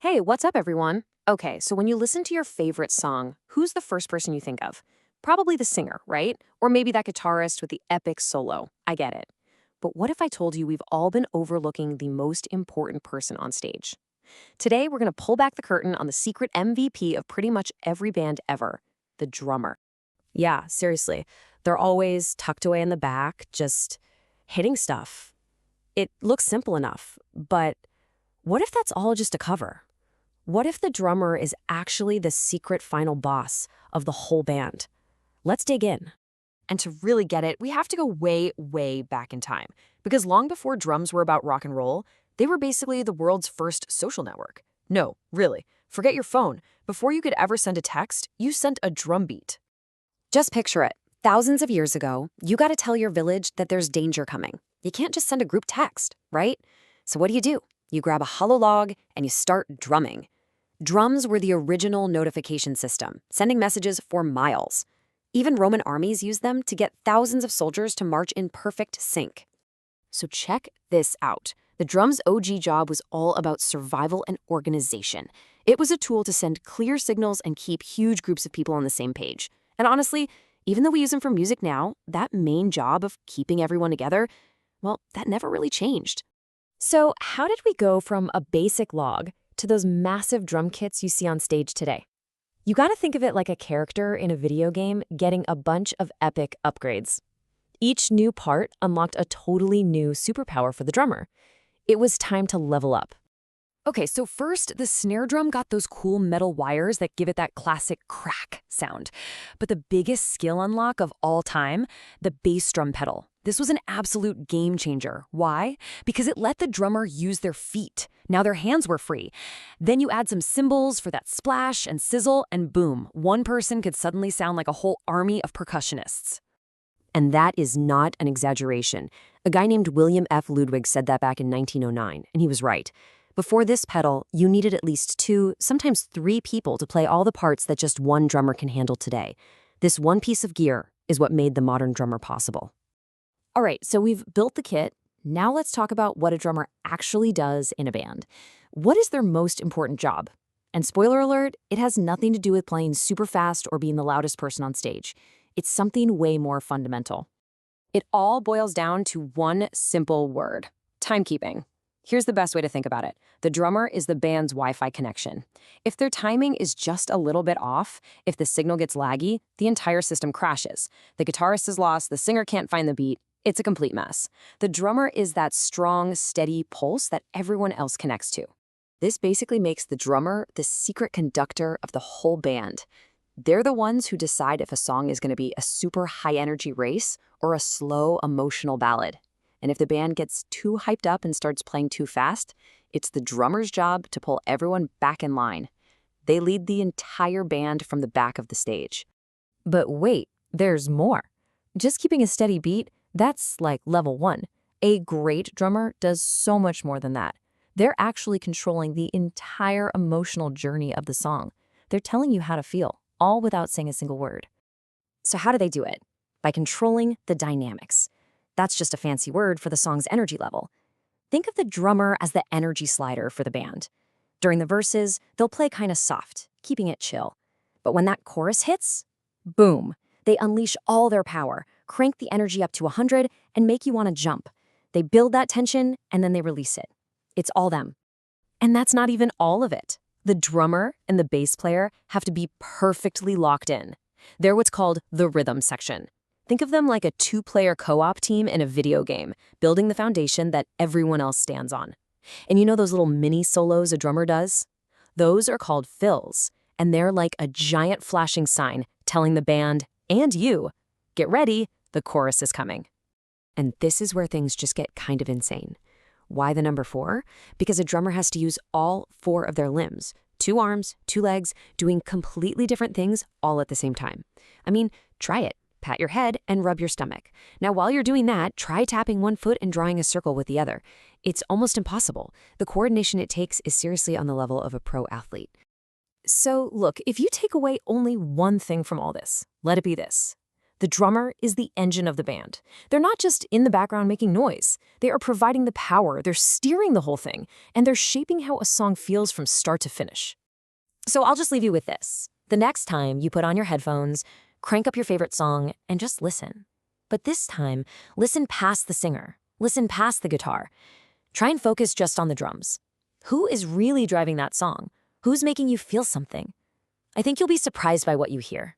Hey, what's up, everyone? Okay, so when you listen to your favorite song, who's the first person you think of? Probably the singer, right? Or maybe that guitarist with the epic solo. I get it. But what if I told you we've all been overlooking the most important person on stage? Today, we're going to pull back the curtain on the secret MVP of pretty much every band ever, the drummer. Yeah, seriously. They're always tucked away in the back, just hitting stuff. It looks simple enough, but what if that's all just a cover? What if the drummer is actually the secret final boss of the whole band? Let's dig in. And to really get it, we have to go way, way back in time. Because long before drums were about rock and roll, they were basically the world's first social network. No, really. Forget your phone. Before you could ever send a text, you sent a drum beat. Just picture it. Thousands of years ago, you got to tell your village that there's danger coming. You can't just send a group text, right? So what do? You grab a hollow log and you start drumming. Drums were the original notification system, sending messages for miles. Even Roman armies used them to get thousands of soldiers to march in perfect sync. So check this out. The drum's OG job was all about survival and organization. It was a tool to send clear signals and keep huge groups of people on the same page. And honestly, even though we use them for music now, that main job of keeping everyone together, well, that never really changed. So how did we go from a basic log to those massive drum kits you see on stage today? You gotta think of it like a character in a video game getting a bunch of epic upgrades. Each new part unlocked a totally new superpower for the drummer. It was time to level up. Okay, so first, the snare drum got those cool metal wires that give it that classic crack sound. But the biggest skill unlock of all time, the bass drum pedal. This was an absolute game changer. Why? Because it let the drummer use their feet. Now their hands were free. Then you add some cymbals for that splash and sizzle, and boom, one person could suddenly sound like a whole army of percussionists. And that is not an exaggeration. A guy named William F. Ludwig said that back in 1909, and he was right. Before this pedal, you needed at least 2, sometimes 3 people to play all the parts that just one drummer can handle today. This one piece of gear is what made the modern drummer possible. All right, so we've built the kit. Now let's talk about what a drummer actually does in a band. What is their most important job? And spoiler alert, it has nothing to do with playing super fast or being the loudest person on stage. It's something way more fundamental. It all boils down to one simple word: timekeeping. Here's the best way to think about it. The drummer is the band's Wi-Fi connection. If their timing is just a little bit off, if the signal gets laggy, the entire system crashes. The guitarist is lost, the singer can't find the beat. It's a complete mess. The drummer is that strong, steady pulse that everyone else connects to. This basically makes the drummer the secret conductor of the whole band. They're the ones who decide if a song is going to be a super high-energy race or a slow, emotional ballad. And if the band gets too hyped up and starts playing too fast, it's the drummer's job to pull everyone back in line. They lead the entire band from the back of the stage. But wait, there's more. Just keeping a steady beat, that's like level 1. A great drummer does so much more than that. They're actually controlling the entire emotional journey of the song. They're telling you how to feel, all without saying a single word. So how do they do it? By controlling the dynamics. That's just a fancy word for the song's energy level. Think of the drummer as the energy slider for the band. During the verses, they'll play kind of soft, keeping it chill. But when that chorus hits, boom, they unleash all their power, crank the energy up to 100, and make you want to jump. They build that tension, and then they release it. It's all them. And that's not even all of it. The drummer and the bass player have to be perfectly locked in. They're what's called the rhythm section. Think of them like a 2-player co-op team in a video game, building the foundation that everyone else stands on. And you know those little mini solos a drummer does? Those are called fills, and they're like a giant flashing sign telling the band, and you, get ready, the chorus is coming. And this is where things just get kind of insane. Why the number 4? Because a drummer has to use all 4 of their limbs, 2 arms, 2 legs, doing completely different things all at the same time. I mean, try it. Pat your head and rub your stomach. Now, while you're doing that, try tapping one foot and drawing a circle with the other. It's almost impossible. The coordination it takes is seriously on the level of a pro athlete. So look, if you take away only one thing from all this, let it be this. The drummer is the engine of the band. They're not just in the background making noise. They are providing the power, they're steering the whole thing, and they're shaping how a song feels from start to finish. So I'll just leave you with this. The next time you put on your headphones, crank up your favorite song, and just listen. But this time, listen past the singer. Listen past the guitar. Try and focus just on the drums. Who is really driving that song? Who's making you feel something? I think you'll be surprised by what you hear.